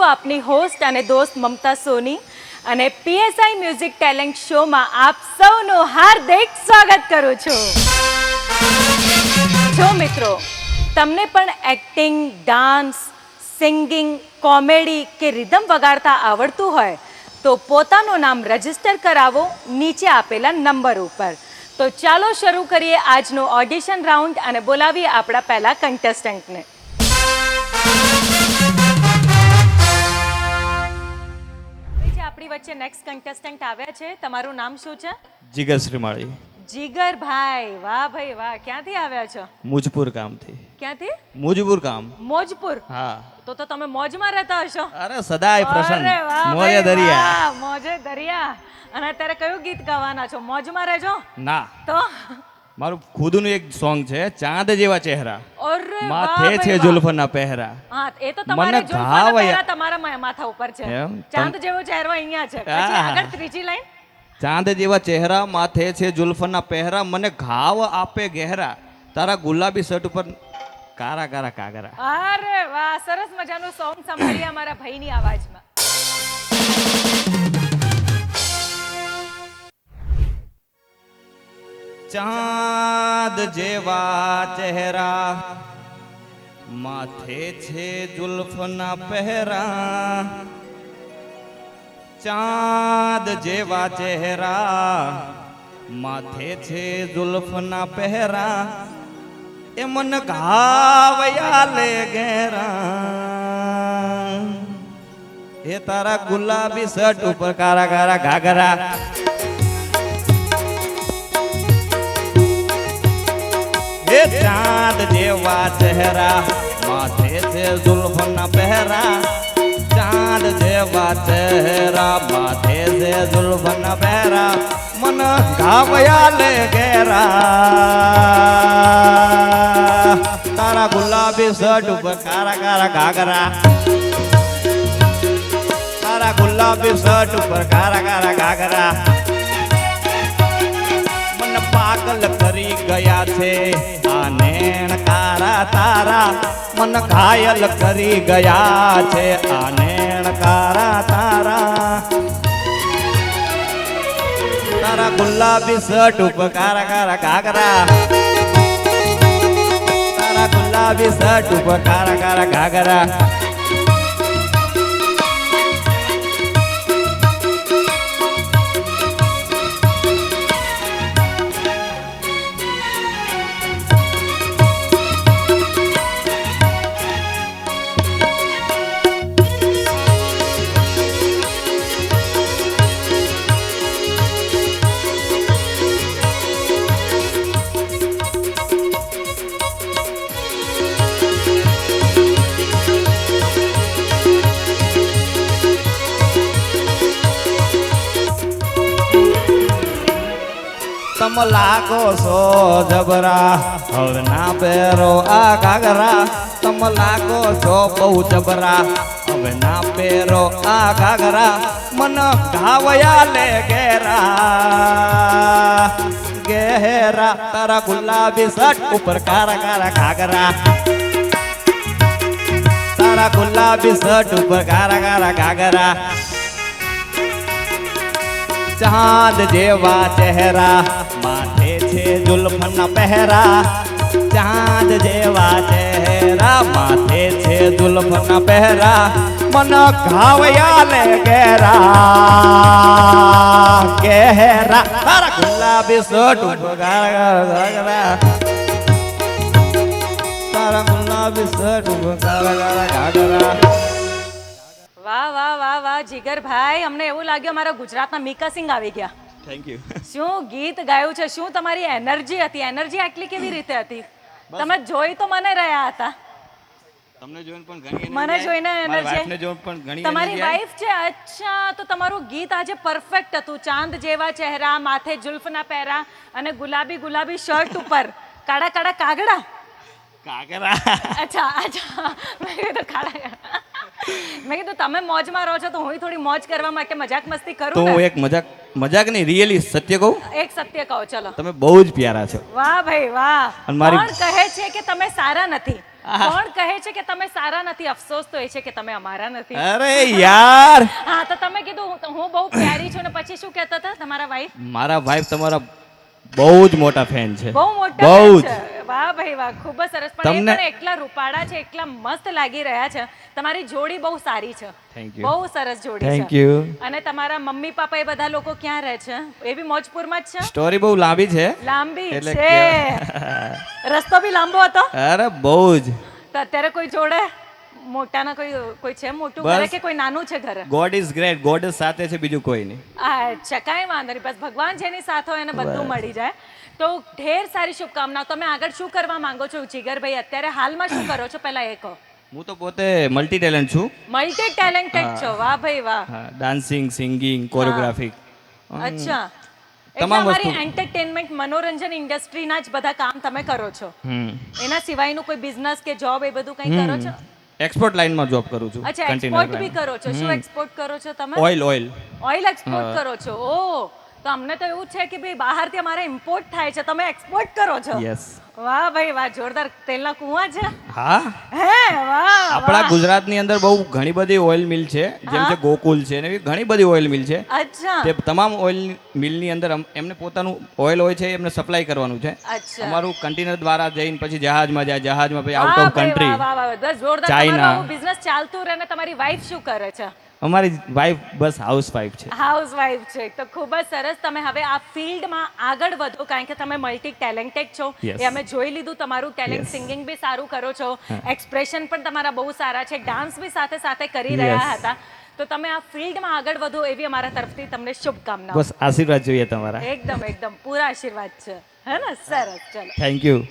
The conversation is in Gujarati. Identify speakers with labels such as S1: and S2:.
S1: આપની હોસ્ટ અને દોસ્ત મમતા સોની અને પીએસઆઈ મ્યુઝિક ટેલેન્ટ શોમાં આપ સૌનું હાર્દિક સ્વાગત કરું છું. જો મિત્રો તમને પણ એક્ટિંગ, ડાન્સ, સિંગિંગ, કોમેડી કે રિધમ વગાડતા આવડતું હોય તો પોતાનું નામ રજીસ્ટર કરાવો નીચે આપેલા નંબર ઉપર. તો ચાલો શરૂ કરીએ આજનું ઓડિશન રાઉન્ડ અને બોલાવીએ આપણા પહેલા કન્ટેસ્ટન્ટને. આપણી વચ્ચે નેક્સ્ટ કન્ટેસ્ટન્ટ આવ્યા છે. તમારું નામ શું છે?
S2: જીગર શ્રીમાળી.
S1: જીગરભાઈ, વાહ ભાઈ વાહ. ક્યાંથી આવ્યા છો?
S2: મુજપુર ગામથી.
S1: ક્યાંથી?
S2: મુજપુર ગામ.
S1: મોજપુર.
S2: હા.
S1: તો તમે મોજમાં રહેતા હશો.
S2: અરે સદાય પ્રસન્ન.
S1: અરે વાહ
S2: મોજે
S1: ભાઈ
S2: દરિયા.
S1: વાહ, મોજે દરિયા. અને અત્યારે કયું ગીત ગાવાના છો? મોજમાં રહેજો.
S2: ના,
S1: તો
S2: મારું ખુદનું એક સોંગ છે, ચાંદ જેવા ચહેરા
S1: અરે વાહ
S2: માથે
S1: ભાઈ
S2: છે
S1: વાહ.
S2: જુલ્ફના પહેરા.
S1: હા, એ તો તમારે
S2: મને
S1: જુલ્ફાના
S2: ઘાવ
S1: પહેરા તમારા માથા ઉપર છે.
S2: એમ?
S1: ચાંદ જેવો ચહેરો અહીંયા છે. પછી
S2: આહા.
S1: આગળ ત્રીજી લાઈન.
S2: ચાંદ જેવા ચહેરા માથે છે જુલ્ફના પહેરા, મને ઘાવ આપે ગહેરા, તારા ગુલાબી શર્ટ ઉપર કારા કારા કાગરા.
S1: અરે વાહ, સરસ મજાનું સોંગ સાંભળીએ અમારા ભાઈની અવાજમાં.
S2: ચાંદ જેવા ચહેરા માથે છે જુલ્ફના પહેરા, ચાંદ જેવા ચહેરા માથે છે જુલ્ફના પહેરા, એ મન ઘાવયા લે ઘેરા, એ તારા ગુલાબી શર્ટ ઉપર કારા કારા ઘાઘરા. એ ચાંદ જેવા ચહેરા માથે છે જુલ્ફના પહેરા, ચાંદ જેવા ચહેરા માથે છે જુલ્ફના પહેરા, મન ઘાવયા લે ઘેરા, તારા ગુલાબી શર્ટ ઉપર કારા કારા ઘાઘરા, તારા ગુલાબી શર્ટ ઉપર કારા કારા ઘાઘરા, મન પાગલ કરી ગયા છે આ નેણ કારા તારા, મન ઘાયલ કરી ગયા છે આ નેણ કારા તારા, તારા ગુલાબી શર્ટ ઉપર કારા કારા ઘાઘરા, તારા ગુલાબી શર્ટ ઉપર કારા કારા ઘાઘરા. તમ લાગો છો જબરા હવે ના પહેરો આ ઘાઘરા, તમ લાગો છો બહુ જબરા હવે ના પહેરો આ ઘાઘરા, મન ઘાવયા લે ઘેરા ઘેરા, તારા ગુલાબી શર્ટ ઉપર કારા કારા ઘાઘરા, તારા ગુલાબી શર્ટ ઉપર કારા કારા ઘાઘરા, ચાંદ જેવા ચહેરા માથે છે જુલ્ફના પહેરા, ચાંદ જેવા ચહેરા માથે છે જુલ્ફના પહેરા, મન ઘાવયા લે ઘેરા ઘેરા, તારા ગુલાબી શર્ટ ઉપર કારા કારા ઘાઘરા, તારા ગુલાબી શર્ટ ઉપર કારા કારા ઘાઘરા.
S1: વાહ વાહ વાહ વાહ જીગરભાઈ, અમને એવું લાગ્યું અમારા ગુજરાતના મીકા સિંહ આવી ગયા.
S2: Thank you.
S1: શું ગીત ગાયું છે, શું તમારી એનર્જી હતી. એનર્જી આટલી કેવી રીતે હતી? તમે જોઈ તો મને રહ્યા હતા.
S2: તમને જોઈને પણ ઘણી
S1: મને જોઈને
S2: મારી
S1: એનર્જી.
S2: વાઈફને જોઈને પણ ઘણી
S1: તમારી
S2: energy આવી.
S1: વાઈફ છે? અચ્છા, તો તમારું ગીત આજે પરફેક્ટ હતું. ચાંદ જેવા ચહેરા માથે જુલ્ફના પહેરા અને ગુલાબી ગુલાબી શર્ટ ઉપર કાળા કાળા કાગડા.
S2: કાકરા.
S1: અચ્છા અચ્છા, મેં કીધું કાળા. મેં કીધું તમે મોજમાં રહો છો તો હું થોડી મોજ કરવા માટે મજાક મસ્તી
S2: તો
S1: કરું
S2: હું
S1: ને.
S2: એક મજાક નહીં, રિયલી સત્ય કહું,
S1: એક સત્ય કહો. ચલો.
S2: તમે બહુ જ પ્યારા છો.
S1: વાહ ભાઈ વાહ.
S2: અને મારી-
S1: કોણ કહે છે કે તમે સારા નથી? કોણ કહે છે કે તમે સારા નથી? અફસોસ તો એ છે કે તમે અમારા નથી.
S2: અરે યાર,
S1: હા તો તમે કીધું હું બહુ પ્યારી છું ને પછી શું કહેતા હતા તમારા વાઈફ?
S2: મારા વાઈફ તમારા બહુ જ મોટા ફેન છે.
S1: બહુ મોટા
S2: બહુ
S1: fan
S2: જ.
S1: છે. વાહ ભાઈ વાહ, ખૂબ જ સરસ. પણ એ
S2: તમને-
S1: પણ એટલા રૂપાળા છે, એટલા મસ્ત લાગી રહ્યા છે. તમારી જોડી બહુ સારી છે.
S2: Thank you.
S1: બહુ સરસ જોડી
S2: Thank
S1: છે.
S2: you.
S1: અને તમારા મમ્મી પપ્પા એ બધા લોકો ક્યાં રહે છે? એ બી મોજપુરમાં જ છે?
S2: સ્ટોરી બહુ લાંબી છે.
S1: લાંબી
S2: એટલે
S1: છે. રસ્તો બી લાંબો હતો.
S2: અરે બહુ જ.
S1: તો અત્યારે કોઈ જોડે મોટાના કોઈ છે મોટું
S2: બસ.
S1: ઘરે કે કોઈ નાનું છે ઘરે?
S2: ગોડ ઇઝ ગ્રેટ, ગોડ જ સાથે છે, બીજું કોઈ નહીં.
S1: અચ્છા, કાંઈ વાંધો નહીં. બસ ભગવાન જેની સાથે હોય એને બધું મળી જાય. તો ઢેર સારી શુભકામનાઓ. તમે આગળ શું કરવા માંગો છો જીગરભાઈ? અત્યારે હાલમાં શું કરો છો પહેલા એ કહો.
S2: હું તો પોતે મલ્ટી ટેલેન્ટ છું.
S1: મલ્ટી ટેલેન્ટેડ છો. વાહ ભાઈ વાહ.
S2: Dancing, singing, choreography.
S1: અચ્છા, એટલે
S2: તમામ
S1: અમારી
S2: વસ્તુ.
S1: એન્ટરટેનમેન્ટ મનોરંજન ઇન્ડસ્ટ્રીના જ બધા કામ તમે કરો છો? એના સિવાયનું કોઈ બિઝનેસ કે જોબ એ બધું કંઈ કરો છો?
S2: એક્સપોર્ટ લાઇનમાં જોબ કરું છું.
S1: અચ્છા, એક્સપોર્ટ બી કરો છો. શું એક્સપોર્ટ કરો છો તમે?
S2: Oil oil.
S1: ઓઇલ એક્સપોર્ટ કરો છો. ઓ, તો અમને તો એવું છે કે ભાઈ બહારથી અમારે ઇમ્પોર્ટ થાય છે, તમે એક્સપોર્ટ કરો છો.
S2: યસ.
S1: વાહ ભાઈ વાહ, જોરદાર. તેલના કુવા છે?
S2: હા,
S1: હે વાહ.
S2: આપણા
S1: વાહ.
S2: ગુજરાતની અંદર બહુ ઘણી બધી ઓઇલ મિલ છે, જેમ કે ગોકુલ છે ને એવી ઘણી બધી ઓઇલ મિલ છે.
S1: અચ્છા
S2: તે તમામ ઓઇલ મિલની અંદર એમને પોતાનું ઓઇલ હોય છે, એમને સપ્લાય કરવાનું છે.
S1: અચ્છા.
S2: અમારું કન્ટેનર દ્વારા જઈને પછી જહાજમાં જાય, જહાજમાં પછી આઉટ
S1: વાહ
S2: ઓફ
S1: ભાઈ
S2: કન્ટ્રી.
S1: વાહ, વાહ, વાહ. બસ જોરદાર.
S2: ચાઇના.
S1: તમારું આવું બિઝનેસ ચાલતું રહે ને. તમારી વાઈફ શું કરે છે?
S2: અમારી વાઈફ બસ હાઉસ વાઈફ છે.
S1: હાઉસ વાઈફ છે. તો ખૂબ જ સરસ. તમે હવે આ ફિલ્ડમાં આગળ વધો, કારણ કે તમે મલ્ટી ટેલેન્ટેડ છો.
S2: Yes.
S1: એ અમે જોઈ લીધું. તમારું ટેલેન્ટ,
S2: Yes.
S1: સિંગિંગ બી સારું કરો છો, એક્સપ્રેશન પણ તમારા બહુ સારા છે, ડાન્સ બી સાથે સાથે કરી રહ્યા
S2: Yes.
S1: હતા. તો તમે આ ફિલ્ડમાં આગળ વધો એવી અમારા તરફથી તમને શુભકામનાઓ.
S2: બસ આશીર્વાદ જોઈએ તમારા.
S1: એકદમ એકદમ પૂરા આશીર્વાદ છે. હે ને? સરસ. ચલો.
S2: Thank you.